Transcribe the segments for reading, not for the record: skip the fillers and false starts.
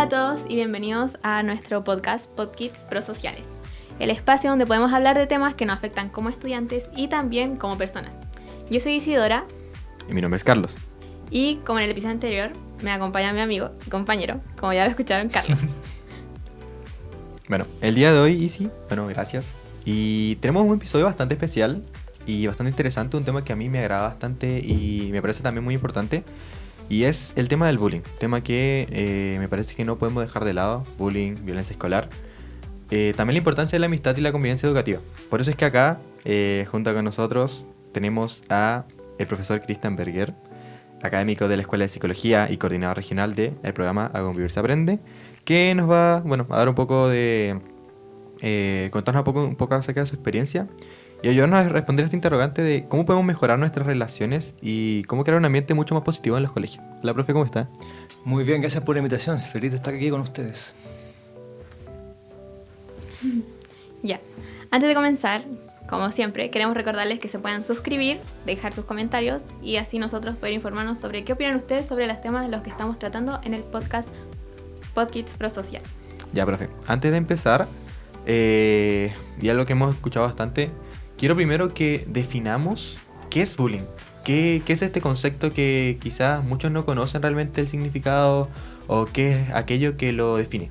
a todos y bienvenidos a nuestro podcast PodKids Prosociales, el espacio donde podemos hablar de temas que nos afectan como estudiantes y también como personas. Yo soy Isidora. Y mi nombre es Carlos. Y como en el episodio anterior, me acompaña mi amigo y compañero, como ya lo escucharon, Carlos. Bueno, el día de hoy, Isi, gracias. Y tenemos un episodio bastante especial y bastante interesante, un tema que a mí me agrada bastante y me parece también muy importante. Y es el tema del bullying, tema que me parece que no podemos dejar de lado, bullying, violencia escolar. También la importancia de la amistad y la convivencia educativa. Por eso es que acá, junto con nosotros, tenemos a el profesor Cristian Berger, académico de la Escuela de Psicología y coordinador regional del programa A Convivir se Aprende, que nos va a dar un poco de... contarnos un poco acerca de su experiencia y ayudarnos a responder a este interrogante de cómo podemos mejorar nuestras relaciones y cómo crear un ambiente mucho más positivo en los colegios. Hola, profe, ¿cómo está? Muy bien, gracias por la invitación. Feliz de estar aquí con ustedes. Ya, antes de comenzar, como siempre, queremos recordarles que se puedan suscribir, dejar sus comentarios y así nosotros poder informarnos sobre qué opinan ustedes sobre los temas de los que estamos tratando en el podcast PodKids Prosocial. Ya, profe, antes de empezar, y algo que hemos escuchado bastante, quiero primero que definamos qué es bullying. ¿Qué es este concepto que quizás muchos no conocen realmente el significado o qué es aquello que lo define?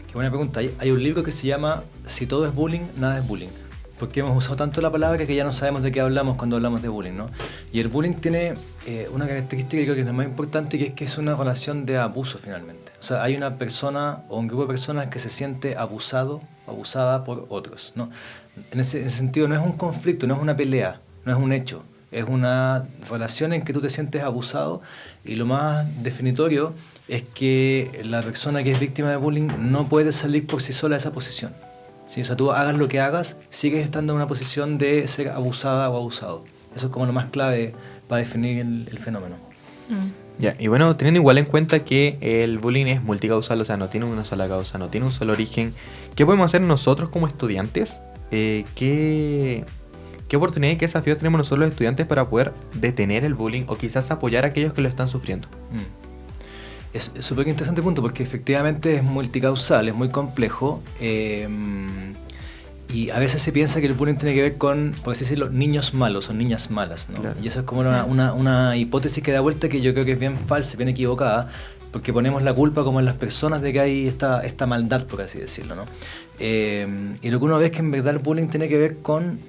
Qué buena pregunta. Hay un libro que se llama Si todo es bullying, nada es bullying. Porque hemos usado tanto la palabra que ya no sabemos de qué hablamos cuando hablamos de bullying, ¿no? Y el bullying tiene una característica que creo que es la más importante, que es una relación de abuso finalmente. O sea, hay una persona o un grupo de personas que se siente abusado o abusada por otros, ¿no? En ese sentido no es un conflicto, no es una pelea, no es un hecho. Es una relación en que tú te sientes abusado y lo más definitorio es que la persona que es víctima de bullying no puede salir por sí sola de esa posición. ¿Sí? O sea, tú hagas lo que hagas, sigues estando en una posición de ser abusada o abusado. Eso es como lo más clave para definir el fenómeno. Ya, y bueno, teniendo igual en cuenta que el bullying es multicausal, o sea, no tiene una sola causa, no tiene un solo origen, ¿qué podemos hacer nosotros como estudiantes? ¿Qué oportunidad y qué desafíos tenemos nosotros los estudiantes para poder detener el bullying o quizás apoyar a aquellos que lo están sufriendo? Es súper interesante punto porque efectivamente es multicausal, es muy complejo y a veces se piensa que el bullying tiene que ver con, por así decirlo, niños malos o niñas malas, ¿no? Claro. Y eso es como una hipótesis que da vuelta que yo creo que es bien falsa, bien equivocada, porque ponemos la culpa como en las personas de que hay esta maldad, por así decirlo, ¿no? Y lo que uno ve es que en verdad el bullying tiene que ver con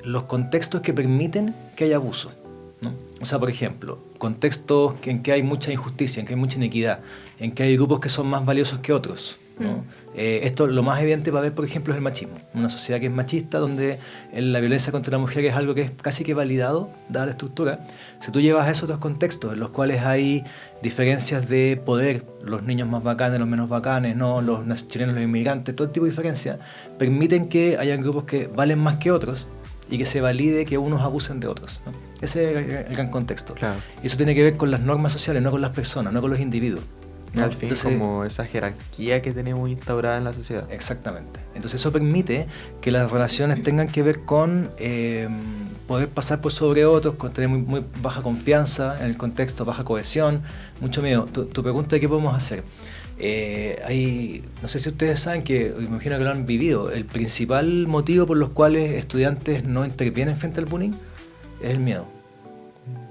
los contextos que permiten que haya abuso, ¿no? O sea, por ejemplo, contextos en que hay mucha injusticia, en que hay mucha inequidad, en que hay grupos que son más valiosos que otros, ¿no? Esto lo más evidente para ver, por ejemplo, es el machismo. Una sociedad que es machista, donde la violencia contra la mujer es algo que es casi que validado, dada la estructura. Si tú llevas a esos otros contextos en los cuales hay diferencias de poder, los niños más bacanes, los menos bacanes, ¿no? Los chilenos, los inmigrantes, todo tipo de diferencias, permiten que haya grupos que valen más que otros y que se valide que unos abusen de otros, ¿no? Ese es el gran contexto. Claro. Y eso tiene que ver con las normas sociales, no con las personas, no con los individuos, ¿no? Al fin, entonces, como esa jerarquía que tenemos instaurada en la sociedad. Exactamente. Entonces eso permite que las relaciones tengan que ver con poder pasar por sobre otros, con tener muy baja confianza en el contexto, baja cohesión, mucho miedo. Tu pregunta de qué podemos hacer. No sé si ustedes saben, que me imagino que lo han vivido, el principal motivo por los cuales estudiantes no intervienen frente al bullying es el miedo.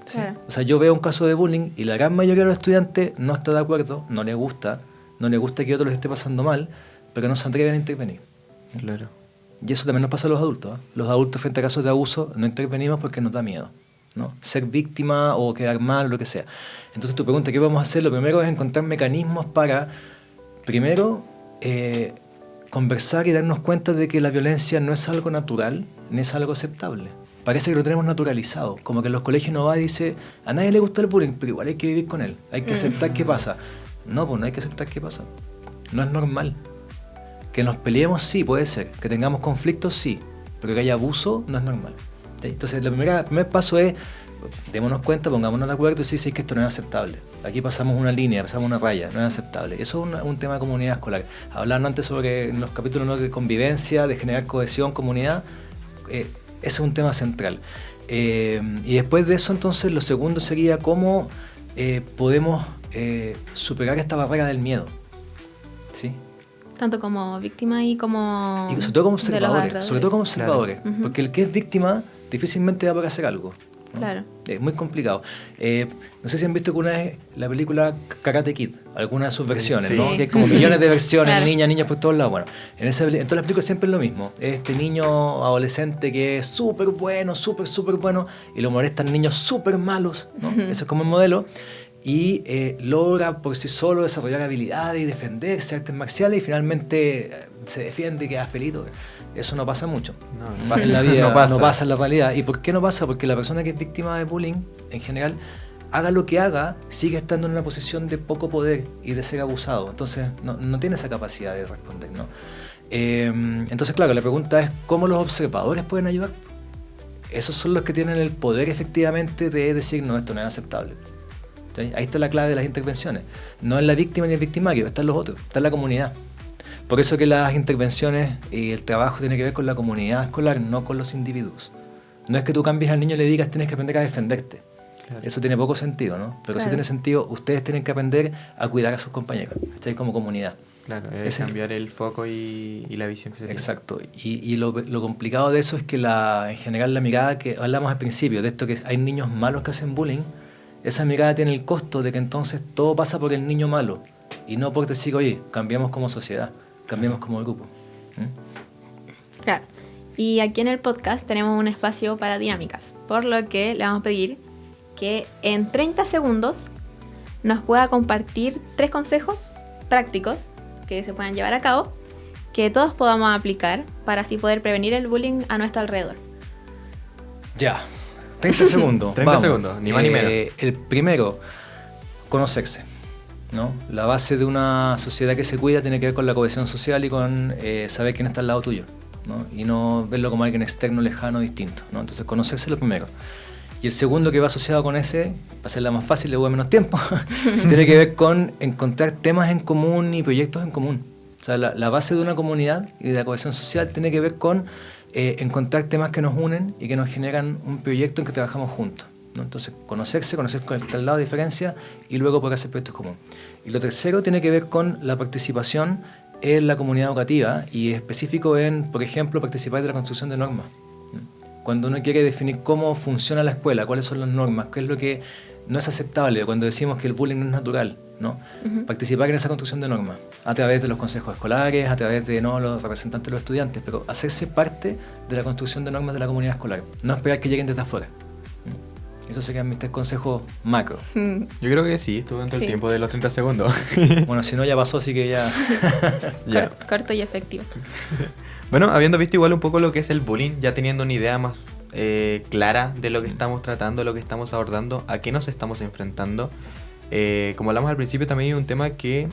¿Sí? Claro. O sea, yo veo un caso de bullying y la gran mayoría de los estudiantes no está de acuerdo, no le gusta que otro les esté pasando mal, pero no se atreven a intervenir. Claro. Y eso también nos pasa a los adultos, ¿eh? Los adultos frente a casos de abuso no intervenimos porque nos da miedo, ¿no? Ser víctima o quedar mal o lo que sea. Entonces tu pregunta, ¿qué vamos a hacer? Lo primero es encontrar mecanismos para, primero, conversar y darnos cuenta de que la violencia no es algo natural ni es algo aceptable. Parece que lo tenemos naturalizado, como que en los colegios uno va y dice, a nadie le gusta el bullying, pero igual hay que vivir con él, hay que aceptar qué pasa. No, pues no hay que aceptar qué pasa. No es normal. Que nos peleemos, sí, puede ser. Que tengamos conflictos, sí. Pero que haya abuso, no es normal. ¿Sí? Entonces, el primer paso es, démonos cuenta, pongámonos de acuerdo y decir que esto no es aceptable. Aquí pasamos una línea, pasamos una raya, no es aceptable. Eso es un tema de comunidad escolar. Hablando antes sobre en los capítulos, ¿no?, de convivencia, de generar cohesión, comunidad, ese es un tema central. Y después de eso, entonces, lo segundo sería cómo podemos superar esta barrera del miedo. ¿sí? Tanto como víctima y como... Y sobre todo como de los observadores, alrededores. sobre todo como observadores, Claro. Ujú. porque el que es víctima difícilmente va a poder hacer algo, ¿no? Claro. Es muy complicado. No sé si han visto alguna vez la película Karate Kid, alguna de sus versiones, Sí. ¿no? Que hay como millones de versiones, Claro. niños por todos lados. Bueno, en todas las películas siempre es lo mismo. Este niño adolescente que es súper bueno, súper bueno, y lo molestan niños súper malos, ¿no? Ujú. Eso es como el modelo. Y logra por sí solo desarrollar habilidades y defenderse, artes marciales, y finalmente se defiende y queda felito. Eso no pasa mucho. No En la vida no pasa. en la realidad. ¿Y por qué no pasa? Porque la persona que es víctima de bullying, en general, haga lo que haga, sigue estando en una posición de poco poder y de ser abusado. Entonces, no tiene esa capacidad de responder, ¿no? Entonces, claro, la pregunta es, ¿cómo los observadores pueden ayudar? Esos son los que tienen el poder, efectivamente, de decir, no, esto no es aceptable. ¿Sí? Ahí está la clave de las intervenciones. No es la víctima ni el victimario, están los otros, está la comunidad. Por eso que las intervenciones y el trabajo tiene que ver con la comunidad escolar, no con los individuos. No es que tú cambies al niño y le digas tienes que aprender a defenderte. Claro. Eso tiene poco sentido, ¿no? Pero sí Claro. tiene sentido, ustedes tienen que aprender a cuidar a sus compañeros, ¿sí? Como comunidad. Claro, Es es el- cambiar el foco y la visión que se tiene. Exacto. Y lo complicado de eso es que en general la mirada que hablamos al principio, de esto que hay niños malos que hacen bullying, esa mirada tiene el costo de que entonces todo pasa por el niño malo y no por decir, oye, cambiamos como sociedad, cambiamos como grupo. ¿Mm? Claro. Y aquí en el podcast tenemos un espacio para dinámicas, por lo que le vamos a pedir que en 30 segundos nos pueda compartir 3 consejos prácticos que se puedan llevar a cabo, que todos podamos aplicar para así poder prevenir el bullying a nuestro alrededor. Ya, 30 segundos. 30 vamos. segundos, ni más ni menos. El primero, conocerse, ¿no? La base de una sociedad que se cuida tiene que ver con la cohesión social y con saber quién está al lado tuyo, ¿no? Y no verlo como alguien externo, lejano, distinto, ¿no? Entonces, conocerse es lo primero. Y el segundo, que va asociado con ese, para hacerla más fácil, le voy a menos tiempo, tiene que ver con encontrar temas en común y proyectos en común. O sea, la base de una comunidad y de la cohesión social tiene que ver con encontrar temas que nos unen y que nos generan un proyecto en que trabajamos juntos, ¿no? Entonces, conocer con el que está al lado de diferencia y luego poder hacer proyectos comunes. Y lo tercero tiene que ver con la participación en la comunidad educativa y específico en, por ejemplo, participar de la construcción de normas. Cuando uno quiere definir cómo funciona la escuela, cuáles son las normas, qué es lo que no es aceptable, cuando decimos que el bullying no es natural, ¿no? Ujú. Participar en esa construcción de normas, a través de los consejos escolares, a través de los representantes de los estudiantes, pero hacerse parte de la construcción de normas de la comunidad escolar, no esperar que lleguen desde afuera. Esos serían mis 3 consejos macro. Mm, Yo creo que sí, estuvo dentro del Sí. tiempo de los 30 segundos. Bueno, si no ya pasó, así que ya... Ya. Corto y efectivo. Bueno, habiendo visto igual un poco lo que es el bullying, ya teniendo una idea más clara de lo que estamos tratando, lo que estamos abordando, a qué nos estamos enfrentando. Como hablamos al principio, también hay un tema que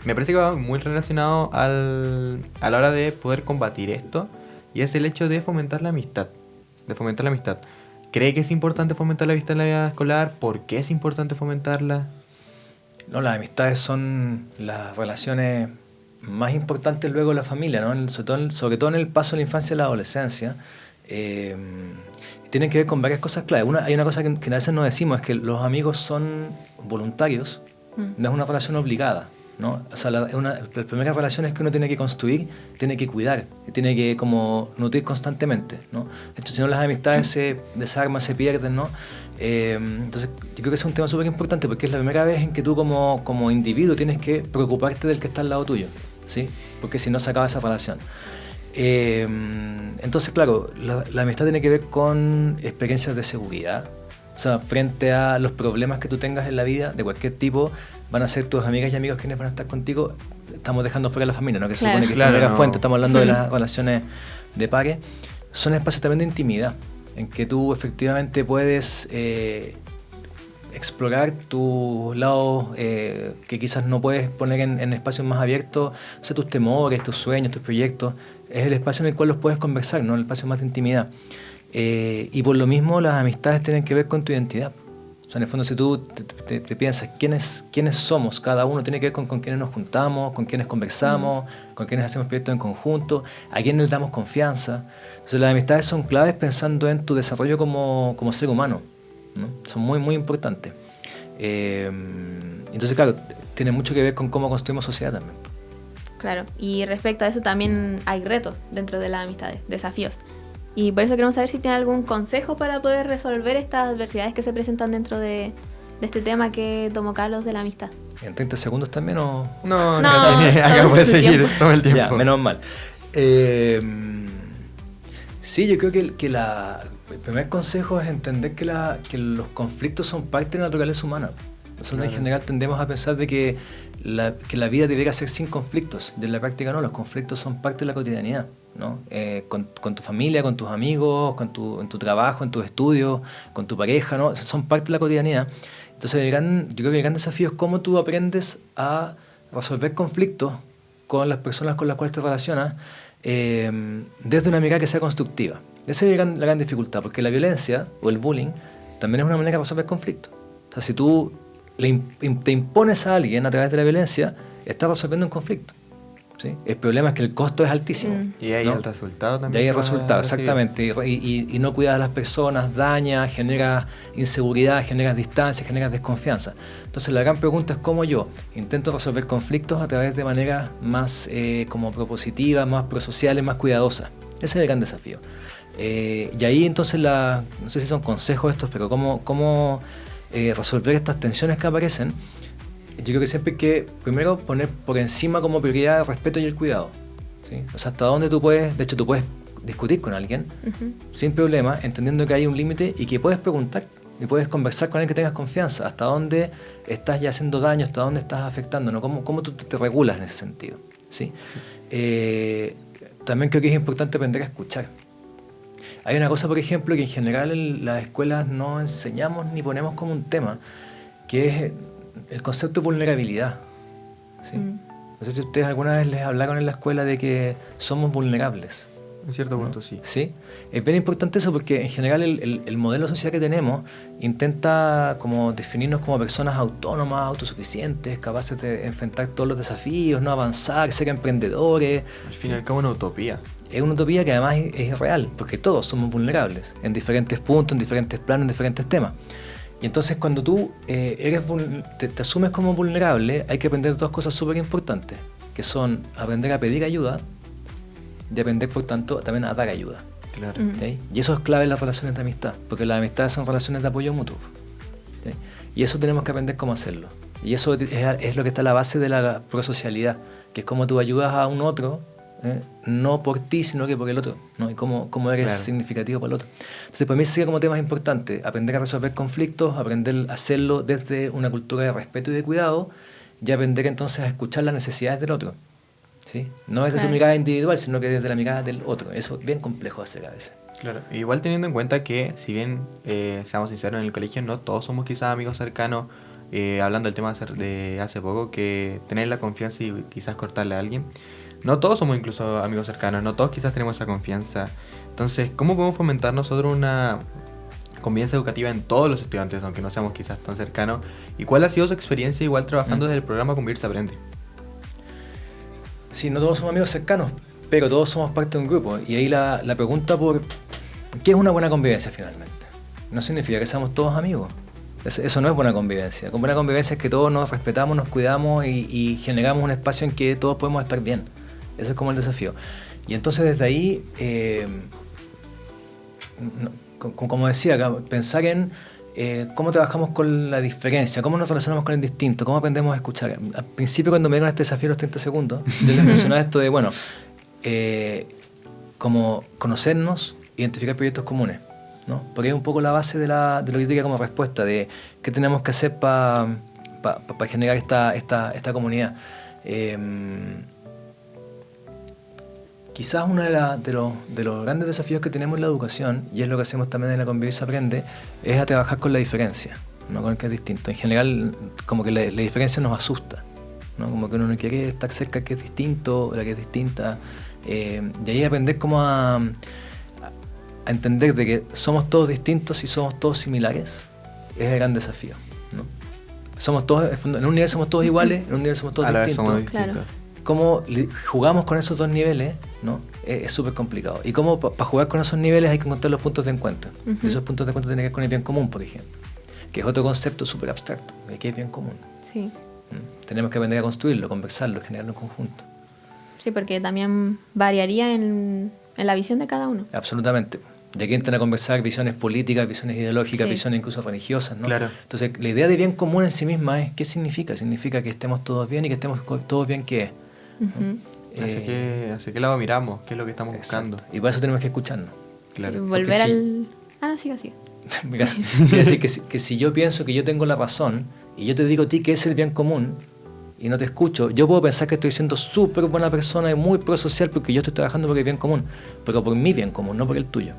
me parece que va muy relacionado a la hora de poder combatir esto, y es el hecho de fomentar la amistad. ¿Cree que es importante fomentar la amistad en la vida escolar? ¿Por qué es importante fomentarla? No, las amistades son las relaciones más importantes luego de la familia, ¿no? Sobre todo en el paso de la infancia y la adolescencia. Tienen que ver con varias cosas clave. Hay una cosa que a veces no decimos, es que los amigos son voluntarios, no es una relación obligada, ¿no? O sea, las primeras relaciones que uno tiene que construir, tiene que cuidar, tiene que como nutrir constantemente, ¿no? Entonces, si no, las amistades se desarman, se pierden, ¿no? Entonces, yo creo que ese es un tema súper importante porque es la primera vez en que tú como individuo tienes que preocuparte del que está al lado tuyo, ¿sí? Porque si no, se acaba esa relación. Entonces, claro, la amistad tiene que ver con experiencias de seguridad. O sea, frente a los problemas que tú tengas en la vida, de cualquier tipo, van a ser tus amigas y amigos quienes van a estar contigo. Estamos dejando fuera a la familia, ¿no? Que Claro. se supone que es Claro, la primera no. fuente, estamos hablando de las relaciones de pares. Son espacios también de intimidad, en que tú efectivamente puedes explorar tus lados que quizás no puedes poner en espacios más abiertos, o sea, tus temores, tus sueños, tus proyectos. Es el espacio en el cual los puedes conversar, ¿no? El espacio más de intimidad. Y por lo mismo las amistades tienen que ver con tu identidad. O sea, en el fondo, si tú te piensas quiénes somos cada uno, tiene que ver con quiénes nos juntamos, con quiénes conversamos, con quiénes hacemos proyectos en conjunto, a quiénes les damos confianza. Entonces las amistades son claves pensando en tu desarrollo como ser humano, ¿no? Son muy, muy importantes. Entonces, claro, tiene mucho que ver con cómo construimos sociedad también. Claro, y respecto a eso también hay retos dentro de las amistades, desafíos. Y por eso queremos saber si tiene algún consejo para poder resolver estas adversidades que se presentan dentro de este tema que tomó Carlos de la amistad. ¿En 30 segundos también o...? No, todo acá puede su seguir tiempo. todo el tiempo. Ya, menos mal. Sí, yo creo que el primer consejo es entender que los conflictos son parte de la naturaleza humana. Nosotros en general tendemos a pensar de que la vida debería ser sin conflictos. De la práctica no, los conflictos son parte de la cotidianidad, ¿no? Con tu familia, con tus amigos, en tu trabajo, en tus estudios, con tu pareja, ¿no? Son parte de la cotidianidad. Entonces yo creo que el gran desafío es cómo tú aprendes a resolver conflictos con las personas con las cuales te relacionas desde una mirada que sea constructiva. Esa es la gran dificultad, porque la violencia o el bullying también es una manera de resolver conflictos. O sea, si tú te impones a alguien a través de la violencia, estás resolviendo un conflicto, ¿sí? El problema es que el costo es altísimo. Y ahí ¿no? el resultado también. Y ahí el resultado, exactamente. Y no cuidas a las personas, dañas, generas inseguridad, generas distancia, generas desconfianza. Entonces la gran pregunta es cómo yo intento resolver conflictos a través de maneras más como propositivas, más prosociales, más cuidadosas. Ese es el gran desafío. Y ahí entonces, no sé si son consejos estos, pero cómo resolver estas tensiones que aparecen. Yo creo que siempre hay que primero poner por encima como prioridad el respeto y el cuidado, ¿sí? O sea, hasta dónde tú puedes discutir con alguien sin problema, entendiendo que hay un límite y que puedes preguntar y puedes conversar con alguien que tengas confianza, hasta dónde estás ya haciendo daño, hasta dónde estás afectando, ¿no? ¿Cómo tú te regulas en ese sentido? ¿Sí? También creo que es importante aprender a escuchar. Hay una cosa, por ejemplo, que en general en las escuelas no enseñamos ni ponemos como un tema, que es el concepto de vulnerabilidad, ¿sí? No sé si ustedes alguna vez les hablaron en la escuela de que somos vulnerables. En cierto ¿no? punto, sí. ¿Sí? Es bien importante eso porque en general el modelo social que tenemos intenta como definirnos como personas autónomas, autosuficientes, capaces de enfrentar todos los desafíos, no avanzar, ser emprendedores. Al fin y al cabo una utopía. Es una utopía que además es irreal, porque todos somos vulnerables en diferentes puntos, en diferentes planos, en diferentes temas. Y entonces cuando tú te asumes como vulnerable, hay que aprender dos cosas súper importantes, que son aprender a pedir ayuda y aprender, por tanto, también a dar ayuda. Claro. ¿Sí? Y eso es clave en las relaciones de amistad, porque las amistades son relaciones de apoyo mutuo. ¿Sí? Y eso tenemos que aprender cómo hacerlo. Y eso es lo que está a la base de la prosocialidad, que es cómo tú ayudas a un otro, no por ti, sino que por el otro, ¿no? Y cómo eres significativo para el otro. Entonces, para mí sería como temas importantes, aprender a resolver conflictos, aprender a hacerlo desde una cultura de respeto y de cuidado, y aprender entonces a escuchar las necesidades del otro. ¿Sí? No desde tu mirada individual, sino que desde la mirada del otro. Eso es bien complejo de hacer a veces. Claro, igual teniendo en cuenta que, si bien, seamos sinceros, en el colegio no todos somos quizás amigos cercanos, hablando del tema de hace poco, que tener la confianza y quizás cortarle a alguien. No todos somos incluso amigos cercanos, no todos quizás tenemos esa confianza. Entonces, ¿cómo podemos fomentar nosotros una convivencia educativa en todos los estudiantes, aunque no seamos quizás tan cercanos? ¿Y cuál ha sido su experiencia igual trabajando desde el programa Convivir se Aprende? Sí, no todos somos amigos cercanos, pero todos somos parte de un grupo. Y ahí la pregunta por ¿qué es una buena convivencia finalmente? No significa que seamos todos amigos. Eso no es buena convivencia. Con buena convivencia es que todos nos respetamos, nos cuidamos y generamos un espacio en que todos podemos estar bien. Ese es como el desafío. Y entonces desde ahí, como decía, pensar en cómo trabajamos con la diferencia, cómo nos relacionamos con el distinto, cómo aprendemos a escuchar. Al principio, cuando me dieron este desafío de los 30 segundos, yo les mencionaba esto de, bueno, como conocernos, identificar proyectos comunes, ¿no? Porque es un poco la base de lo que yo diría como respuesta, de qué tenemos que hacer para generar esta comunidad. Quizás uno de los grandes desafíos que tenemos en la educación, y es lo que hacemos también en la Convivir se Aprende, es a trabajar con la diferencia, no con el que es distinto. En general, como que la diferencia nos asusta, ¿no? Como que uno no quiere estar cerca del que es distinto, la que es distinta. Y ahí aprender como a entender de que somos todos distintos y somos todos similares, es el gran desafío, ¿no? Somos todos, en un nivel somos todos iguales, en un nivel somos todos a la distintos. vez somos distintos. Claro. Cómo jugamos con esos dos niveles, ¿no? Es súper complicado. Y cómo para jugar con esos niveles hay que encontrar los puntos de encuentro. Y esos puntos de encuentro tienen que ver con el bien común, por ejemplo, que es otro concepto súper abstracto, que es bien común. Sí. Tenemos que aprender a construirlo, conversarlo, generarlo en conjunto. Sí, porque también variaría en la visión de cada uno. Absolutamente. De aquí entran a conversar visiones políticas, visiones ideológicas, Sí. visiones incluso religiosas, ¿no? Claro. Entonces, la idea de bien común en sí misma es, ¿qué significa? Significa que estemos todos bien y que estemos todos bien, ¿qué es? Ujú. ¿Hacia qué lado miramos? ¿Qué es lo que estamos buscando? Exacto. Y para eso tenemos que escucharnos. Claro. Y volver Porque al... Ah, no, sigue así. Mira, quiere decir que si yo pienso que yo tengo la razón y yo te digo a ti que es el bien común y no te escucho, yo puedo pensar que estoy siendo súper buena persona y muy prosocial porque yo estoy trabajando por el bien común, pero por mi bien común, no por el tuyo.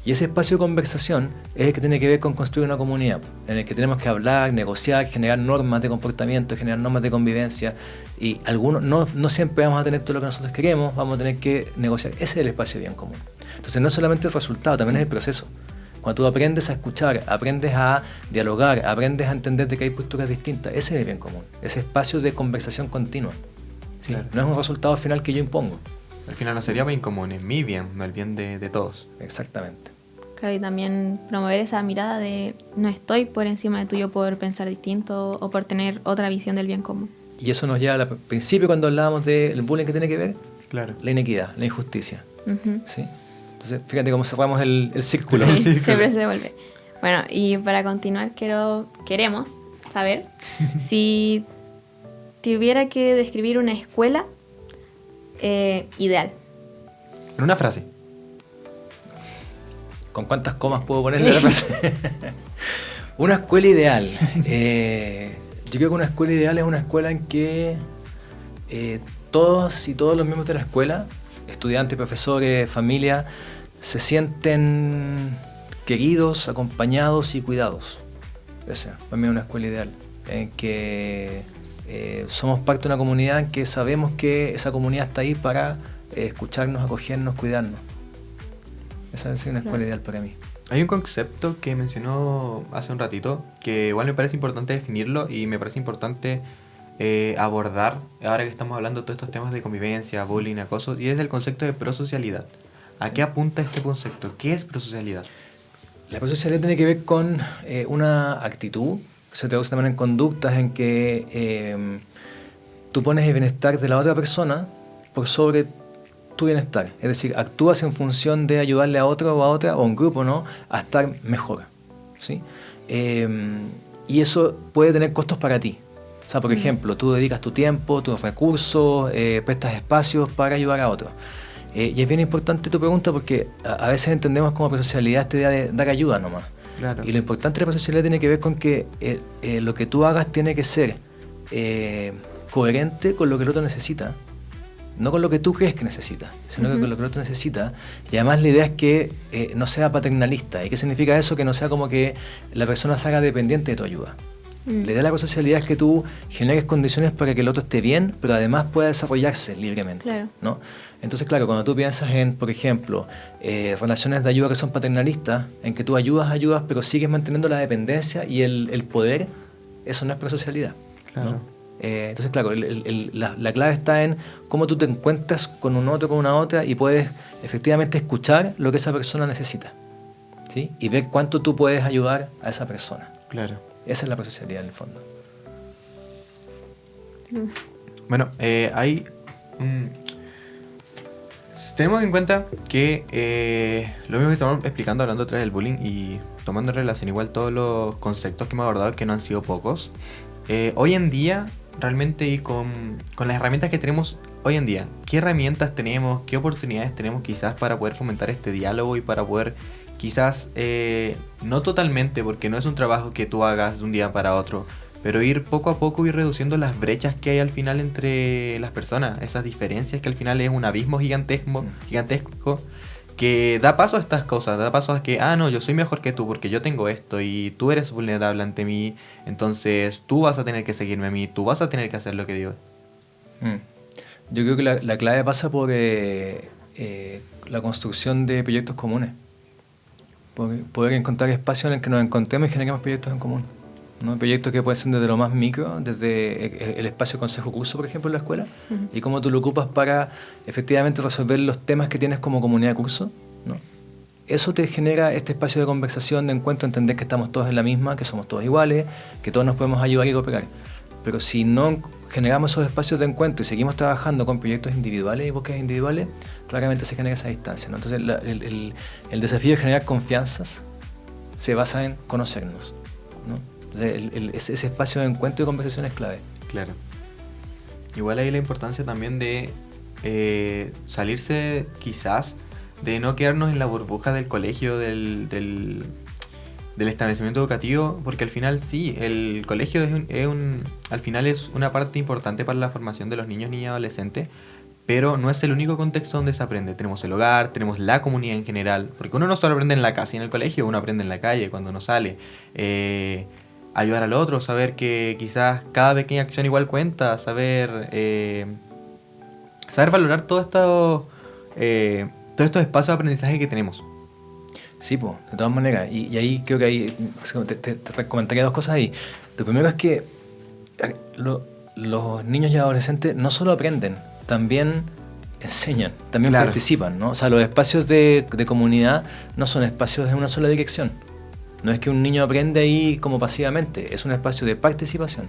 Y ese espacio de conversación es el que tiene que ver con construir una comunidad, en el que tenemos que hablar, negociar, generar normas de comportamiento, generar normas de convivencia. Y algunos no siempre vamos a tener todo lo que nosotros queremos, vamos a tener que negociar. Ese es el espacio de bien común. Entonces no es solamente el resultado, también es el proceso. Cuando tú aprendes a escuchar, aprendes a dialogar, aprendes a entender de que hay posturas distintas, ese es el bien común, ese espacio de conversación continua. ¿Sí? Claro. No es un resultado final que yo impongo. Al final no sería bien común, es mi bien, no el bien de todos. Exactamente. Claro, y también promover esa mirada de no estoy por encima de tuyo por pensar distinto o por tener otra visión del bien común. Y eso nos lleva al principio cuando hablábamos del bullying que tiene que ver, Claro. la inequidad, la injusticia. Ujú. ¿Sí? Entonces, fíjate cómo cerramos el círculo. Sí, siempre se devuelve. Bueno, y para continuar queremos saber si tuviera que describir una escuela ideal. En una frase. ¿Con cuántas comas puedo ponerle a la frase? Una escuela ideal. Yo creo que una escuela ideal es una escuela en que todos y todos los miembros de la escuela, estudiantes, profesores, familia, se sienten queridos, acompañados y cuidados. Esa para mí es una escuela ideal, en que somos parte de una comunidad en que sabemos que esa comunidad está ahí para escucharnos, acogernos, cuidarnos. Esa es una escuela ideal para mí. Hay un concepto que mencionó hace un ratito que igual me parece importante definirlo y me parece importante abordar ahora que estamos hablando de todos estos temas de convivencia, bullying, acoso, y es el concepto de prosocialidad. ¿A qué apunta este concepto? ¿Qué es prosocialidad? La prosocialidad tiene que ver con una actitud que se traduce también en conductas en que tú pones el bienestar de la otra persona por sobre tu bienestar. Es decir, actúas en función de ayudarle a otro o a otra o a un grupo, ¿no?, a estar mejor. ¿Sí? Y eso puede tener costos para ti. O sea, por ejemplo, tú dedicas tu tiempo, tus recursos, prestas espacios para ayudar a otros. Y es bien importante tu pregunta porque a veces entendemos como prosocialidad esta idea de dar ayuda nomás. Claro. Y lo importante de la prosocialidad tiene que ver con que lo que tú hagas tiene que ser coherente con lo que el otro necesita. No con lo que tú crees que necesita, sino que con lo que el otro necesita. Y además la idea es que no sea paternalista. ¿Y qué significa eso? Que no sea como que la persona se haga dependiente de tu ayuda. La idea de la prosocialidad es que tú generes condiciones para que el otro esté bien, pero además pueda desarrollarse libremente. Claro. ¿No? Entonces, claro, cuando tú piensas en, por ejemplo, relaciones de ayuda que son paternalistas, en que tú ayudas, pero sigues manteniendo la dependencia y el poder, eso no es prosocialidad. Claro. ¿No? Entonces, claro, la clave está en cómo tú te encuentras con un otro, con una otra, y puedes efectivamente escuchar lo que esa persona necesita, ¿sí? Y ver cuánto tú puedes ayudar a esa persona. Claro. Esa es la prosocialidad en el fondo. Bueno, hay... tenemos en cuenta que lo mismo que estamos explicando hablando otra vez del bullying y tomando en relación igual todos los conceptos que hemos abordado, que no han sido pocos. Hoy en día, realmente, y con las herramientas que tenemos hoy en día, ¿qué herramientas tenemos, qué oportunidades tenemos quizás para poder fomentar este diálogo y para poder quizás, no totalmente, porque no es un trabajo que tú hagas de un día para otro, pero ir poco a poco ir reduciendo las brechas que hay al final entre las personas, esas diferencias que al final es un abismo gigantesco que da paso a estas cosas, da paso a que, no, yo soy mejor que tú porque yo tengo esto y tú eres vulnerable ante mí, entonces tú vas a tener que seguirme a mí, tú vas a tener que hacer lo que digo. Yo creo que la clave pasa por la construcción de proyectos comunes, por poder encontrar espacios en el que nos encontremos y generemos proyectos en común, ¿no? Proyectos que pueden ser desde lo más micro, desde el espacio consejo curso, por ejemplo, en la escuela, y cómo tú lo ocupas para efectivamente resolver los temas que tienes como comunidad de curso, ¿no? Eso te genera este espacio de conversación, de encuentro, entender que estamos todos en la misma, que somos todos iguales, que todos nos podemos ayudar y cooperar. Pero si no generamos esos espacios de encuentro y seguimos trabajando con proyectos individuales y búsquedas individuales, claramente se genera esa distancia, ¿no? Entonces el desafío de generar confianzas se basa en conocernos, ¿no? Entonces, ese espacio de encuentro y conversación es clave. Claro. Igual ahí la importancia también de salirse quizás de no quedarnos en la burbuja del colegio, del establecimiento educativo, porque al final sí, el colegio al final es una parte importante para la formación de los niños, niñas y adolescentes, pero no es el único contexto donde se aprende. Tenemos el hogar, tenemos la comunidad en general, porque uno no solo aprende en la casa y en el colegio, uno aprende en la calle, cuando uno sale. Ayudar al otro, saber que quizás cada pequeña acción igual cuenta, saber valorar todos estos espacios de aprendizaje que tenemos. Sí, pues, de todas maneras. Y ahí creo que ahí te comentaría dos cosas ahí. Lo primero es que los niños y adolescentes no solo aprenden, también enseñan, también Claro. participan, ¿no? O sea, los espacios de comunidad no son espacios en una sola dirección. No es que un niño aprende ahí como pasivamente, es un espacio de participación,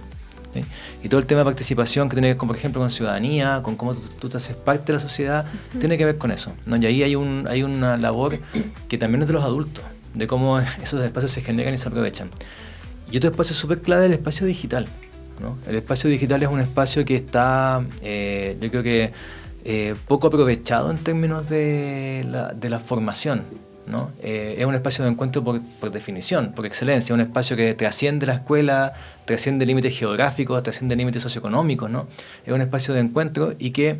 ¿sí? Y todo el tema de participación que tiene que ver, por ejemplo, con ciudadanía, con cómo tú te haces parte de la sociedad, tiene que ver con eso, ¿no? Y ahí hay una labor que también es de los adultos, de cómo esos espacios se generan y se aprovechan. Y otro espacio súper clave es el espacio digital, ¿no? El espacio digital es un espacio que está, yo creo que, poco aprovechado en términos de la formación, ¿no? Es un espacio de encuentro por definición, por excelencia, un espacio que trasciende la escuela, trasciende límites geográficos, trasciende límites socioeconómicos, ¿no? Es un espacio de encuentro y que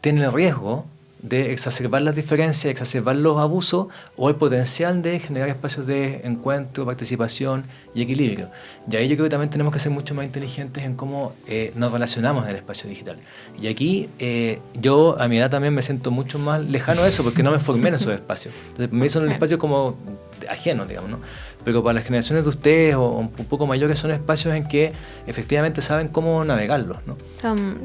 tiene el riesgo de exacerbar las diferencias, exacerbar los abusos o el potencial de generar espacios de encuentro, participación y equilibrio. Y ahí yo creo que también tenemos que ser mucho más inteligentes en cómo nos relacionamos en el espacio digital. Y aquí yo a mi edad también me siento mucho más lejano de eso porque no me formé en esos espacios. Entonces me son un espacio como ajeno, digamos, ¿no? Pero para las generaciones de ustedes o un poco mayores son espacios en que efectivamente saben cómo navegarlos, ¿no?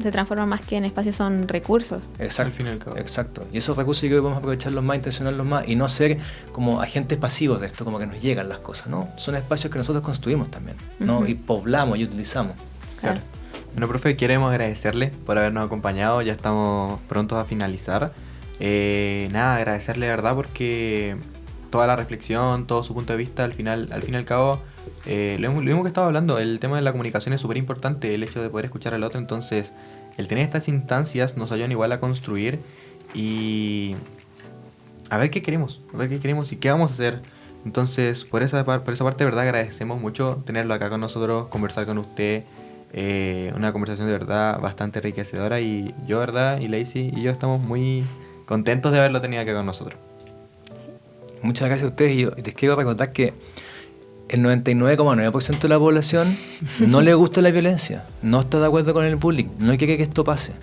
Se transforman más que en espacios, son recursos. Exacto, Al fin y al cabo. exacto. Y esos recursos yo creo que podemos aprovecharlos más, intencionarlos más y no ser como agentes pasivos de esto, como que nos llegan las cosas, ¿no? Son espacios que nosotros construimos también, ¿no? Ujú. Y poblamos y utilizamos. Claro. Bueno, profe, queremos agradecerle por habernos acompañado, ya estamos prontos a finalizar. Agradecerle de verdad porque toda la reflexión, todo su punto de vista, al fin y al cabo, lo mismo que estaba hablando, el tema de la comunicación es súper importante, el hecho de poder escuchar al otro, entonces el tener estas instancias nos ayudan igual a construir y a ver qué queremos y qué vamos a hacer. Entonces, por esa parte, de verdad, agradecemos mucho tenerlo acá con nosotros, conversar con usted, una conversación de verdad bastante enriquecedora y yo, verdad, y Lacey y yo estamos muy contentos de haberlo tenido acá con nosotros. Muchas gracias a ustedes y les quiero recordar que el 99,9% de la población no le gusta la violencia, no está de acuerdo con el bullying, no quiere que esto pase.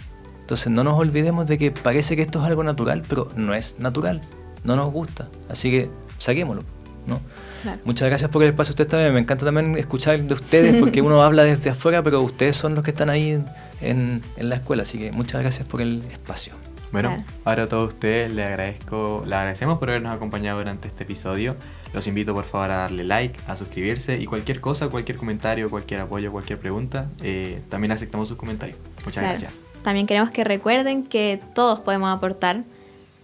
Entonces no nos olvidemos de que parece que esto es algo natural, pero no es natural, no nos gusta, así que saquémoslo, ¿no? Claro. Muchas gracias por el espacio. Ustedes también, me encanta también escuchar de ustedes porque uno habla desde afuera, pero ustedes son los que están ahí en la escuela, así que muchas gracias por el espacio. Bueno, Claro. ahora a todos ustedes les agradecemos por habernos acompañado durante este episodio. Los invito por favor a darle like, a suscribirse y cualquier cosa, cualquier comentario, cualquier apoyo, cualquier pregunta, también aceptamos sus comentarios. Muchas Claro. gracias. También queremos que recuerden que todos podemos aportar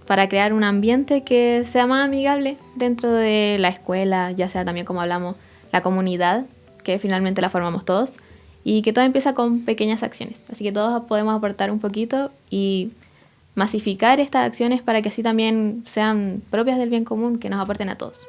para crear un ambiente que sea más amigable dentro de la escuela, ya sea también, como hablamos, la comunidad, que finalmente la formamos todos, y que todo empieza con pequeñas acciones. Así que todos podemos aportar un poquito y masificar estas acciones para que así también sean propias del bien común, que nos aporten a todos.